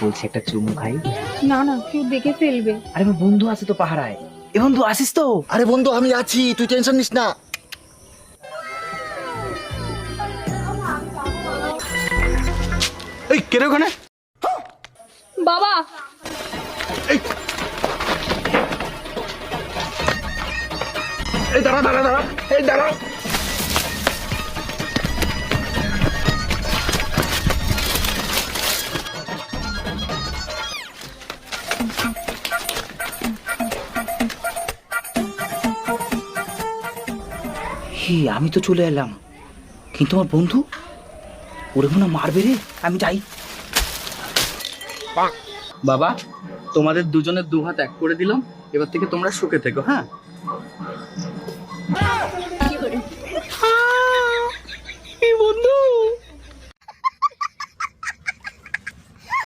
বলছি একটা চুমু খাই। না না, কেউ দেখে ফেলবে। আরে আমার বন্ধু আছে তো পাহারায়। এ বন্ধু আসিস তো? আরে বন্ধু আমি আছি, তুই টেনশন নিস না। এই কেরে ওখানে? বাবা, এই দাঁড়া দাঁড়া দাঁড়া, এই দাঁড়া। হি, আমি তো চলে এলাম, কিন্তু আমার বন্ধু ওরে মনে হয় মারবে রে। আমি যাই। বাবা, তোমাদের দুজনের দু হাত এক করে দিলাম, এবার থেকে তোমরা সুখে থেকো। হ্যাঁ।